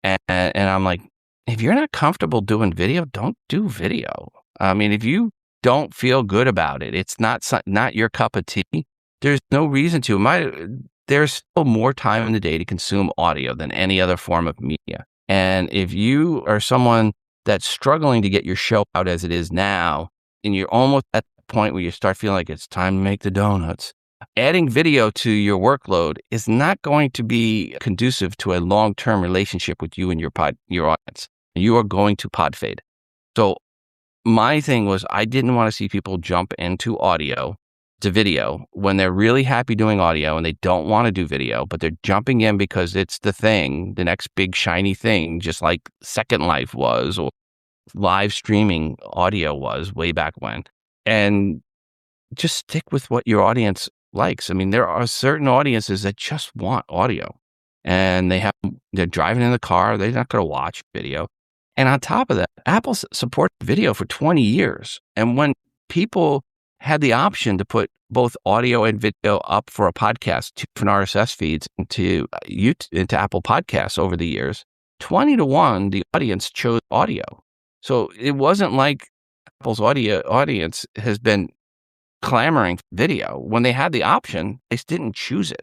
And I'm like, if you're not comfortable doing video, don't do video. I mean, if you don't feel good about it, it's not your cup of tea, there's no reason to. There's still more time in the day to consume audio than any other form of media. And if you are someone that's struggling to get your show out as it is now, and you're almost at the point where you start feeling like it's time to make the donuts, adding video to your workload is not going to be conducive to a long-term relationship with you and your audience. You are going to pod fade. So my thing was I didn't want to see people jump into audio to video when they're really happy doing audio and they don't want to do video, but they're jumping in because it's the thing, the next big shiny thing, just like Second Life was or live streaming audio was way back when. And just stick with what your audience likes. I mean, there are certain audiences that just want audio and they're driving in the car. They're not going to watch video. And on top of that, Apple supported video for 20 years. And when people had the option to put both audio and video up for a podcast, 2 different RSS feeds into Apple Podcasts over the years, 20-1, the audience chose audio. So it wasn't like Apple's audience has been clamoring for video. When they had the option, they didn't choose it.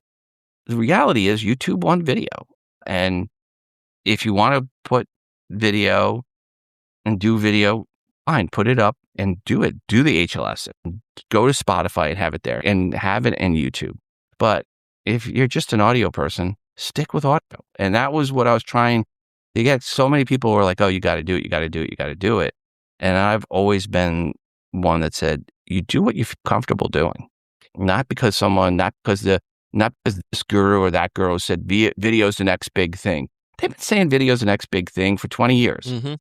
The reality is YouTube won video. And if you want to put video and do video, fine, put it up and do it. Do the HLS. Go to Spotify and have it there and have it in YouTube. But if you're just an audio person, stick with audio. And that was what I was trying to get. So many people were like, oh, you got to do it. You got to do it. You got to do it. And I've always been one that said, you do what you feel comfortable doing. Not because this guru or that guru said video's the next big thing. They've been saying video's the next big thing for 20 years. Mm-hmm. All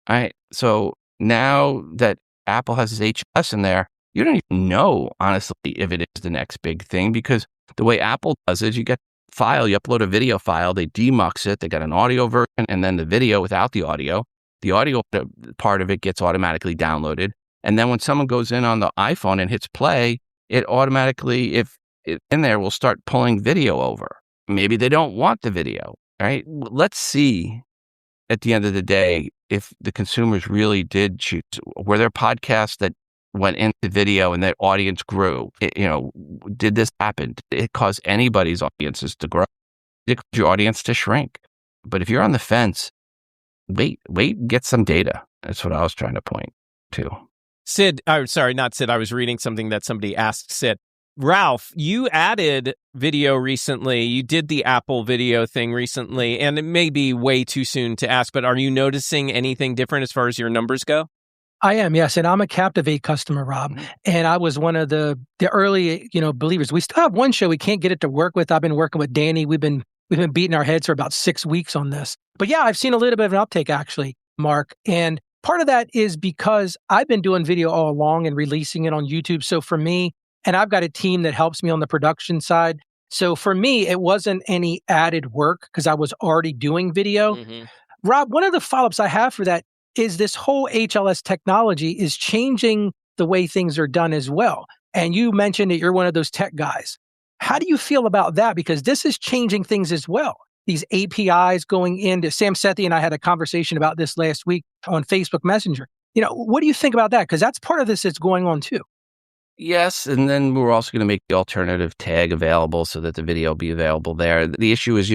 right. So now that Apple has this HLS in there, you don't even know, honestly, if it is the next big thing, because the way Apple does is you get a file, you upload a video file, they demux it, they got an audio version, and then the video without the audio. The audio part of it gets automatically downloaded. And then when someone goes in on the iPhone and hits play, it automatically, if it in there, will start pulling video over. Maybe they don't want the video, right? Let's see at the end of the day if the consumers really did choose. Were there podcasts that went into video and that audience grew? Did this happen? Did it cause anybody's audiences to grow? Did it cause your audience to shrink? But if you're on the fence, wait, get some data. That's what I was trying to point to. Sid, not Sid. I was reading something that somebody asked Sid. Ralph, you added video recently. You did the Apple video thing recently, and it may be way too soon to ask, but are you noticing anything different as far as your numbers go? I am, yes. And I'm a Captivate customer, Rob. And I was one of the early, believers. We still have one show we can't get it to work with. I've been working with Danny. We've been beating our heads for about 6 weeks on this. But yeah, I've seen a little bit of an uptake, actually, Mark. And part of that is because I've been doing video all along and releasing it on YouTube. So for me, and I've got a team that helps me on the production side. So for me, it wasn't any added work because I was already doing video. Mm-hmm. Rob, one of the follow-ups I have for that is this whole HLS technology is changing the way things are done as well. And you mentioned that you're one of those tech guys. How do you feel about that? Because this is changing things as well. These APIs going into Sam Sethi and I had a conversation about this last week on Facebook Messenger. What do you think about that? Because that's part of this that's going on too. Yes, and then we're also going to make the alternative tag available so that the video will be available there. The issue is,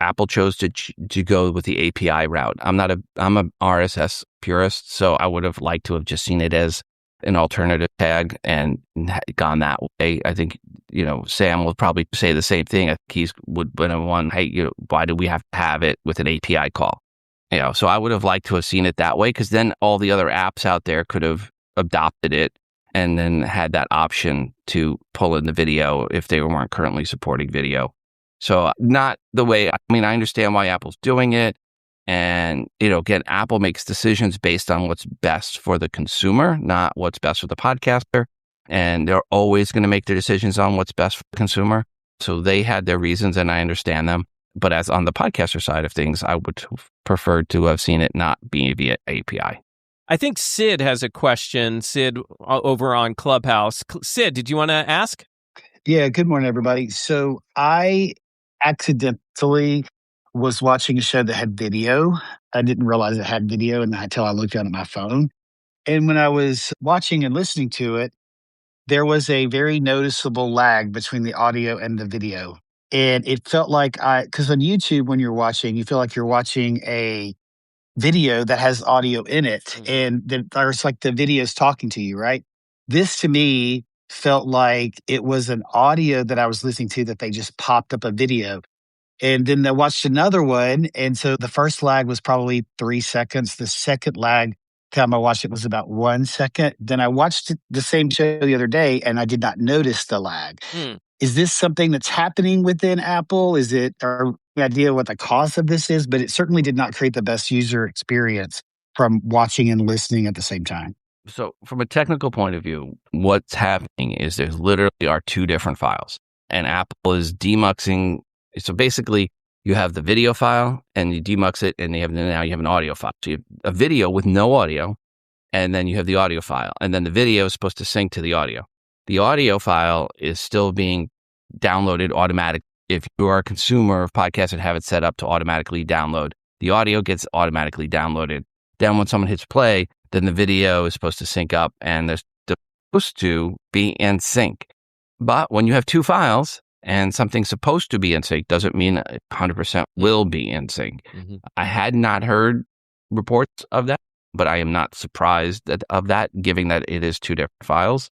Apple chose to go with the API route. I'm a RSS purist, so I would have liked to have just seen it as an alternative tag and gone that way. I think, Sam will probably say the same thing. I think would have won, hey, why do we have to have it with an API call? So I would have liked to have seen it that way, because then all the other apps out there could have adopted it and then had that option to pull in the video if they weren't currently supporting video. So not the way, I understand why Apple's doing it. And, again, Apple makes decisions based on what's best for the consumer, not what's best for the podcaster. And they're always going to make their decisions on what's best for the consumer. So they had their reasons and I understand them. But as on the podcaster side of things, I would have preferred to have seen it not be via API. I think Sid has a question. Sid over on Clubhouse. Sid, did you want to ask? Yeah, good morning, everybody. So I accidentally was watching a show that had video. I didn't realize it had video until I looked down at my phone. And when I was watching and listening to it, there was a very noticeable lag between the audio and the video. And it felt like because on YouTube, when you're watching, you feel like you're watching a video that has audio in it, and there's like the video's talking to you, right? This to me felt like it was an audio that I was listening to that they just popped up a video. And then I watched another one. And so the first lag was probably 3 seconds. The second lag time I watched it was about 1 second. Then I watched the same show the other day and I did not notice the lag. Is this something that's happening within Apple? Is it or idea what the cause of this is? But it certainly did not create the best user experience from watching and listening at the same time. So from a technical point of view, what's happening is there's literally are two different files, and Apple is demuxing. So basically, you have the video file and you demux it, and now you have an audio file. So you have a video with no audio, and then you have the audio file, and then the video is supposed to sync to the audio. The audio file is still being downloaded automatically. If you are a consumer of podcasts and have it set up to automatically download The audio gets automatically downloaded. Then when someone hits play, then the video is supposed to sync up and they're supposed to be in sync. But when you have two files and something's supposed to be in sync, doesn't mean 100% will be in sync. Mm-hmm. I had not heard reports of that, but I am not surprised of that, given that it is two different files.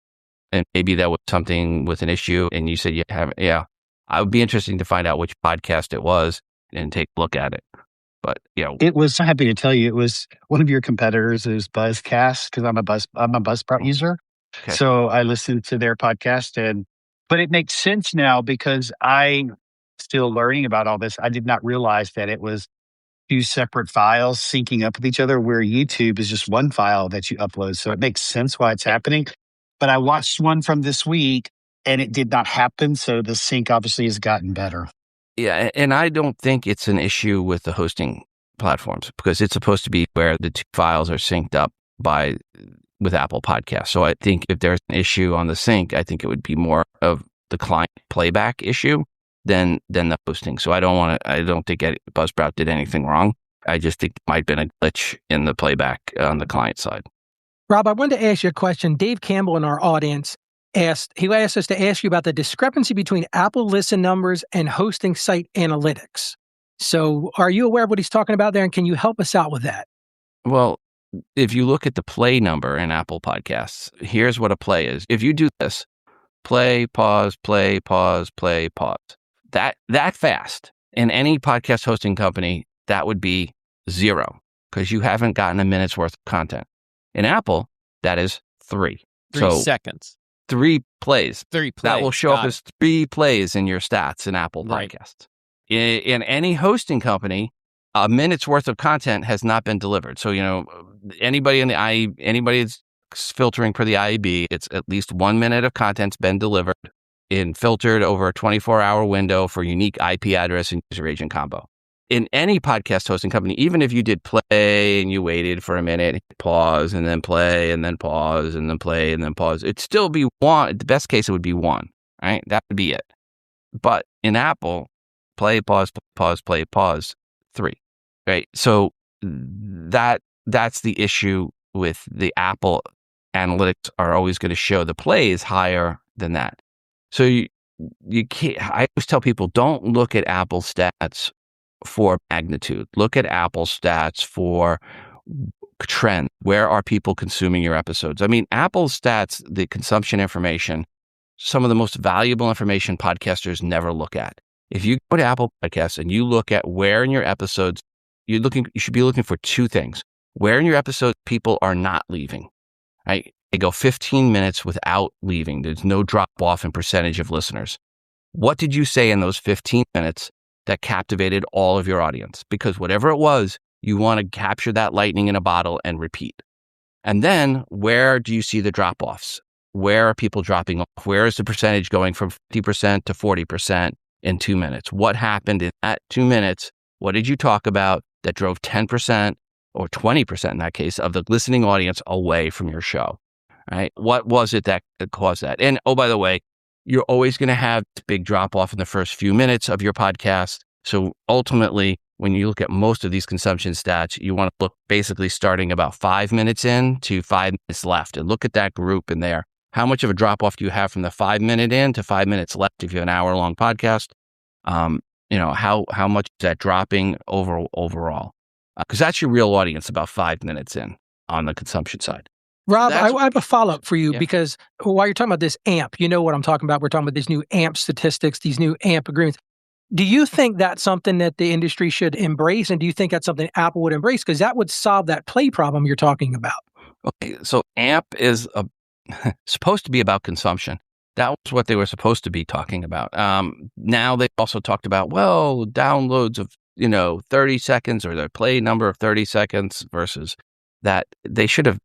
And maybe that was something with an issue. And you said you haven't. Yeah, I would be interested to find out which podcast it was and take a look at it. But it was. I'm happy to tell you, it was one of your competitors. It was Buzzcast, because I'm a Buzzsprout user. Okay. So I listened to their podcast, but it makes sense now because I'm still learning about all this. I did not realize that it was two separate files syncing up with each other, where YouTube is just one file that you upload. So it makes sense why it's happening. But I watched one from this week and it did not happen. So the sync obviously has gotten better. Yeah. And I don't think it's an issue with the hosting platforms, because it's supposed to be where the two files are synced up with Apple Podcasts. So I think if there's an issue on the sync, I think it would be more of the client playback issue than the hosting. So I don't think Buzzsprout did anything wrong. I just think it might have been a glitch in the playback on the client side. Rob, I wanted to ask you a question. Dave Campbell in our audience asked us to ask you about the discrepancy between Apple listen numbers and hosting site analytics. So are you aware of what he's talking about there, and can you help us out with that? Well, if you look at the play number in Apple Podcasts, here's what a play is. If you do this, play, pause, play, pause, play, pause, that fast in any podcast hosting company, that would be 0, because you haven't gotten a minute's worth of content. In Apple, that is 3. 3 seconds. 3 plays. 3 plays. That will show up as 3 plays in your stats in Apple Podcasts. In any hosting company, a minute's worth of content has not been delivered. So, anybody that's filtering per the IAB, it's at least 1 minute of content's been delivered and filtered over a 24-hour window for unique IP address and user agent combo. In any podcast hosting company, even if you did play and you waited for a minute, pause and then play and then pause and then play and then pause, it'd still be 1. The best case, it would be 1, right? That would be it. But in Apple, play, pause, pause, play, pause, 3, right? So that's the issue with the Apple analytics are always going to show the play is higher than that. So you can't, I always tell people, don't look at Apple stats for magnitude. Look at Apple stats for trend. Where are people consuming your episodes? I mean, Apple stats, the consumption information, some of the most valuable information podcasters never look at. If you go to Apple Podcasts and you look at where in your episodes, you should be looking for 2 things. Where in your episodes people are not leaving, right? They go 15 minutes without leaving. There's no drop off in percentage of listeners. What did you say in those 15 minutes that captivated all of your audience? Because whatever it was, you want to capture that lightning in a bottle and repeat. And then where do you see the drop offs? Where are people dropping off? Where is the percentage going from 50% to 40% in 2 minutes? What happened in that 2 minutes? What did you talk about that drove 10% or 20% in that case of the listening audience away from your show? Right? What was it that caused that? And oh, by the way, you're always going to have this big drop off in the first few minutes of your podcast. So ultimately, when you look at most of these consumption stats, you want to look basically starting about 5 minutes in to 5 minutes left, and look at that group in there. How much of a drop off do you have from the 5 minute in to 5 minutes left if you have an hour long podcast? How much is that dropping overall? Because that's your real audience about 5 minutes in on the consumption side. Rob, I have a follow-up for you because while you're talking about this AMP, you know what I'm talking about. We're talking about these new AMP statistics, these new AMP agreements. Do you think that's something that the industry should embrace? And do you think that's something Apple would embrace? Because that would solve that play problem you're talking about. Okay, so AMP is supposed to be about consumption. That was what they were supposed to be talking about. Now they also talked about, downloads of, 30 seconds or their play number of 30 seconds versus that. They should have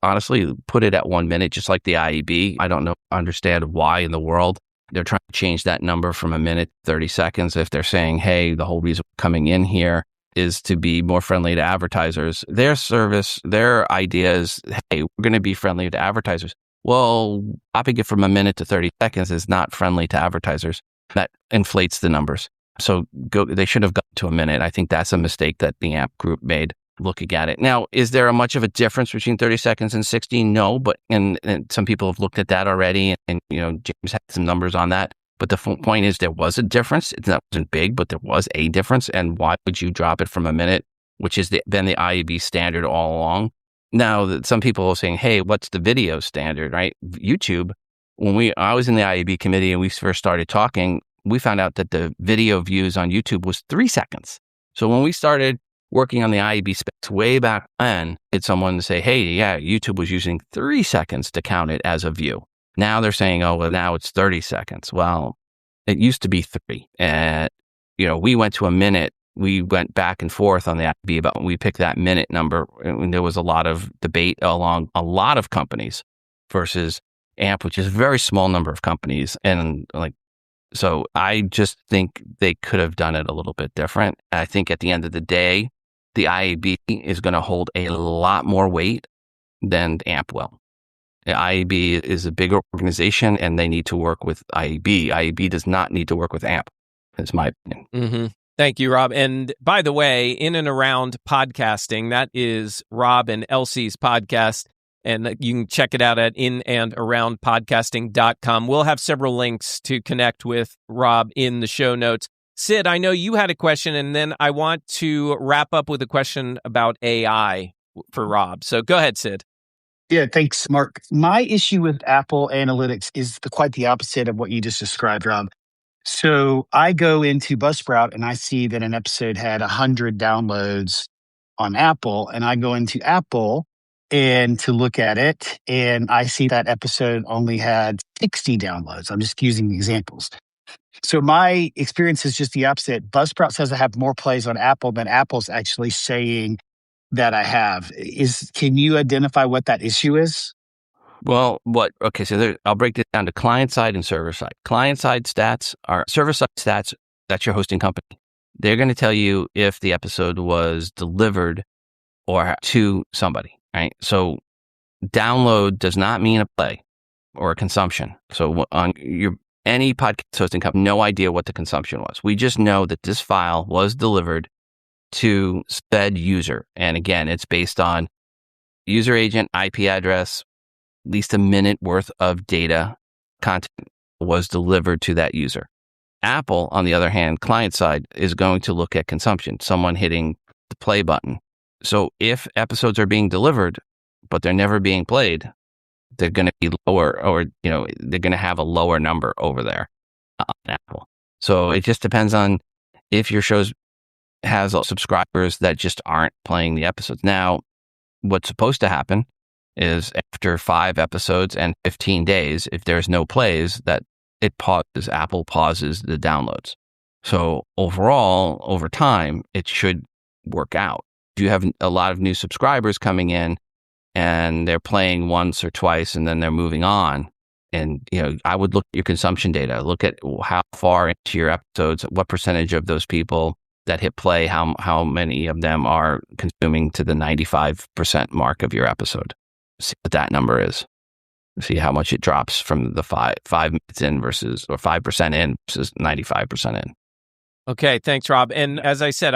honestly put it at 1 minute, just like the IAB. I don't understand why in the world they're trying to change that number from a minute to 30 seconds. If they're saying, hey, the whole reason we're coming in here is to be more friendly to advertisers. Their service, their idea is, hey, we're going to be friendly to advertisers. Well, upping it from a minute to 30 seconds is not friendly to advertisers. That inflates the numbers. So they should have gotten to a minute. I think that's a mistake that the AMP group made looking at it. Now, is there much of a difference between 30 seconds and 60? No, but and some people have looked at that already, and James had some numbers on that. But the point is, there was a difference. It wasn't big, but there was a difference. And why would you drop it from a minute, which has been the IAB standard all along? Now, some people are saying, hey, what's the video standard, right? YouTube, I was in the IAB committee and we first started talking, we found out that the video views on YouTube was 3 seconds. So when we started working on the IAB specs way back then, it's someone to say, hey, yeah, YouTube was using 3 seconds to count it as a view. Now they're saying, oh, well, now it's 30 seconds. Well, it used to be 3. And, we went to a minute. We went back and forth on the IAB about when we picked that minute number. And there was a lot of debate along a lot of companies versus AMP, which is a very small number of companies. And so I just think they could have done it a little bit different. I think at the end of the day, the IAB is going to hold a lot more weight than AMP will. The IAB is a bigger organization and they need to work with IAB. IAB does not need to work with AMP. That's my opinion. Mm-hmm. Thank you, Rob. And by the way, In and Around Podcasting, that is Rob and Elsie's podcast. And you can check it out at inandaroundpodcasting.com. We'll have several links to connect with Rob in the show notes. Sid, I know you had a question, and then I want to wrap up with a question about AI for Rob. So go ahead, Sid. Yeah, thanks, Mark. My issue with Apple Analytics is quite the opposite of what you just described, Rob. So I go into Buzzsprout and I see that an episode had 100 downloads on Apple, and I go into Apple and to look at it, and I see that episode only had 60 downloads. I'm just using examples. So my experience is just the opposite. Buzzsprout says I have more plays on Apple than Apple's actually saying that I have. Can you identify what that issue is? Well, so I'll break this down to client side and server side. Client side stats are server side stats. That's your hosting company. They're going to tell you if the episode was delivered or to somebody, right? So download does not mean a play or a consumption. So on any podcast hosting company, no idea what the consumption was. We just know that this file was delivered to said user. And again, it's based on user agent, IP address, at least a minute worth of data content was delivered to that user. Apple, on the other hand, client side, is going to look at consumption, someone hitting the play button. So if episodes are being delivered, but they're never being played, they're going to be lower, or they're going to have a lower number over there on Apple. So it just depends on if your show has subscribers that just aren't playing the episodes. Now, what's supposed to happen is after 5 episodes and 15 days, if there's no plays, that Apple pauses the downloads. So overall, over time, it should work out. If you have a lot of new subscribers coming in and they're playing once or twice and then they're moving on, and I would look at your consumption data, look at how far into your episodes, what percentage of those people that hit play, how many of them are consuming to the 95% mark of your episode. See what that number is. See how much it drops from the 5 minutes in versus, or 5% in versus 95% in. Okay, thanks, Rob. And as I said,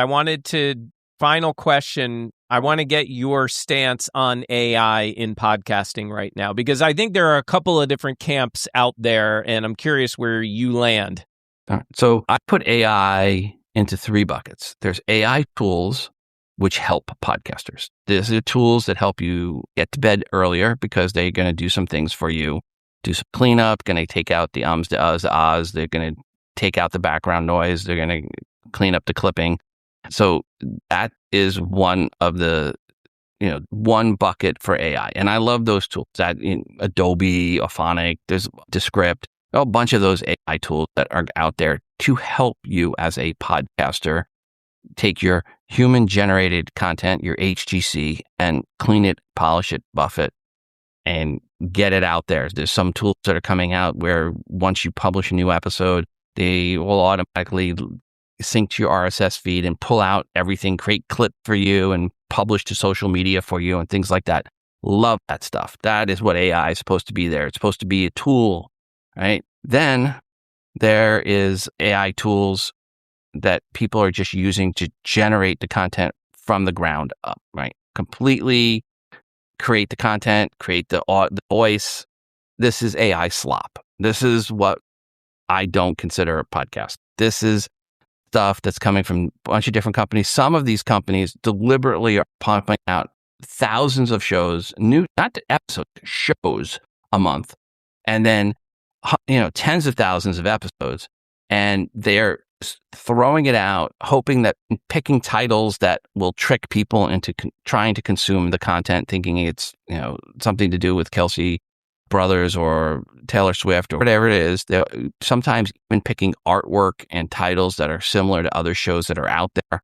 final question, I want to get your stance on AI in podcasting right now, because I think there are a couple of different camps out there, and I'm curious where you land. All right. So I put AI into 3 buckets. There's AI tools which help podcasters. These are tools that help you get to bed earlier because they're going to do some things for you. Do some cleanup, going to take out the ums, the uhs, the ahs. They're going to take out the background noise. They're going to clean up the clipping. So that is one of the, one bucket for AI. And I love those tools. That Adobe, Auphonic, there's Descript, a bunch of those AI tools that are out there to help you as a podcaster take your human-generated content, your HGC, and clean it, polish it, buff it, and get it out there. There's some tools that are coming out where once you publish a new episode, they will automatically sync to your RSS feed and pull out everything, create clip for you and publish to social media for you and things like that. Love that stuff. That is what AI is supposed to be there. It's supposed to be a tool, right? Then there is AI tools that people are just using to generate the content from the ground up, right? Completely create the content, create the voice. This is AI slop. This is what I don't consider a podcast. This is stuff that's coming from a bunch of different companies. Some of these companies deliberately are pumping out thousands of shows, not episodes, shows a month, and then tens of thousands of episodes, and they're throwing it out, hoping that picking titles that will trick people into trying to consume the content, thinking it's something to do with Kelsey Brothers or Taylor Swift or whatever it is. They're sometimes even picking artwork and titles that are similar to other shows that are out there.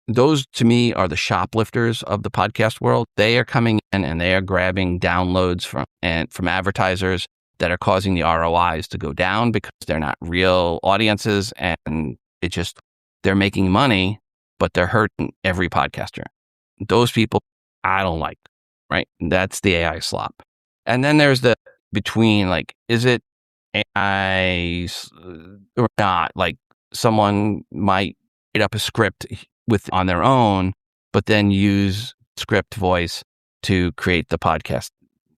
Those to me are the shoplifters of the podcast world. They are coming in and they are grabbing downloads from advertisers that are causing the ROIs to go down because they're not real audiences, and they're making money, but they're hurting every podcaster. Those people I don't like, right? That's the AI slop. And then there's the between, like, is it AI or not? Like, someone might write up a script on their own, but then use script voice to create the podcast.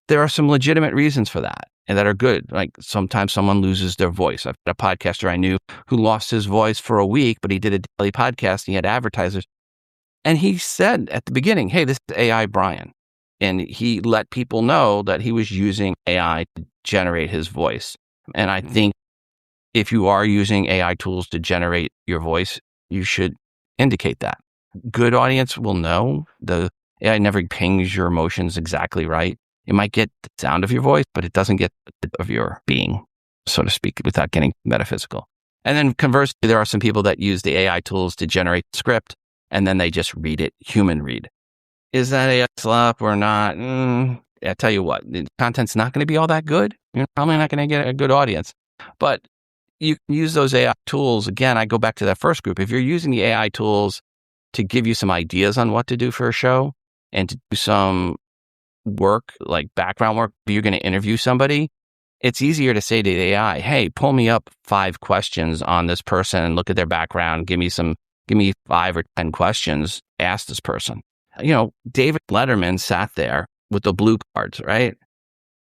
There are some legitimate reasons for that and that are good. Like, sometimes someone loses their voice. I've got a podcaster I knew who lost his voice for a week, but he did a daily podcast. He had advertisers. And he said at the beginning, hey, this is AI Brian. And he let people know that he was using AI to generate his voice. And I think if you are using AI tools to generate your voice, you should indicate that. Good audience will know. The AI never pings your emotions exactly right. It might get the sound of your voice, but it doesn't get of your being, so to speak, without getting metaphysical. And then conversely, there are some people that use the AI tools to generate the script, and then they just read it, human read. Is that AI slop or not? I tell you what, the content's not going to be all that good. You're probably not going to get a good audience. But you can use those AI tools. Again, I go back to that first group. If you're using the AI tools to give you some ideas on what to do for a show and to do some work, like background work, if you're going to interview somebody, it's easier to say to the AI, hey, pull me up 5 questions on this person and look at their background. Give me 5 or 10 questions. Ask this person. David Letterman sat there with the blue cards, right?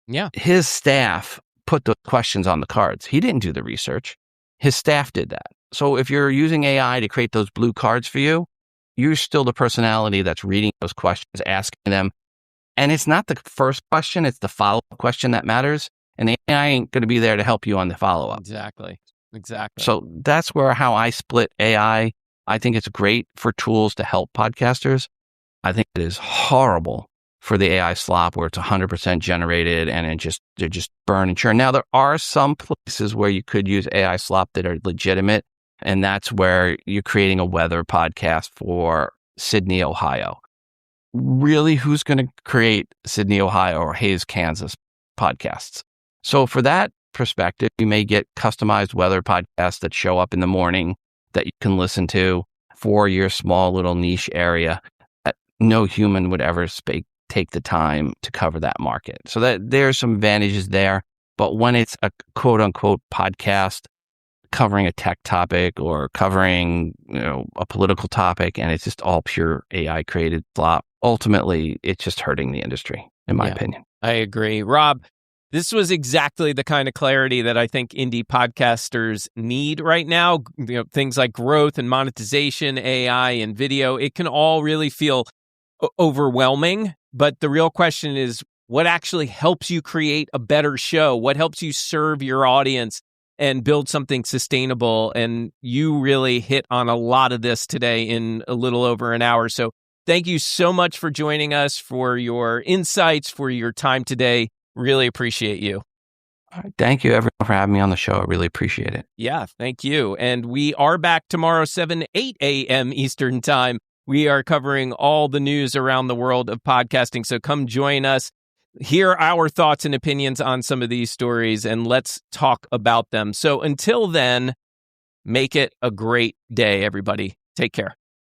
Yeah. His staff put the questions on the cards. He didn't do the research. His staff did that. So if you're using AI to create those blue cards for you, you're still the personality that's reading those questions, asking them. And it's not the first question, it's the follow-up question that matters. And the AI ain't going to be there to help you on the follow-up. Exactly. So that's how I split AI. I think it's great for tools to help podcasters. I think it is horrible for the AI slop where it's 100% generated and they're just burn and churn. Now, there are some places where you could use AI slop that are legitimate, and that's where you're creating a weather podcast for Sydney, Ohio. Really, who's going to create Sydney, Ohio or Hayes, Kansas podcasts? So for that perspective, you may get customized weather podcasts that show up in the morning that you can listen to for your small little niche area that no human would ever take the time to cover that market. So that there's some advantages there. But when it's a quote unquote podcast covering a tech topic or covering, a political topic, and it's just all pure AI created slop, ultimately it's just hurting the industry, in my opinion. I agree. Rob, this was exactly the kind of clarity that I think indie podcasters need right now. Things like growth and monetization, AI and video, it can all really feel overwhelming. But the real question is, what actually helps you create a better show? What helps you serve your audience and build something sustainable? And you really hit on a lot of this today in a little over an hour. So thank you so much for joining us, for your insights, for your time today. Really appreciate you. All right. Thank you, everyone, for having me on the show. I really appreciate it. Yeah, thank you. And we are back tomorrow, 8 a.m. Eastern Time. We are covering all the news around the world of podcasting. So come join us, hear our thoughts and opinions on some of these stories, and let's talk about them. So until then, make it a great day, everybody. Take care.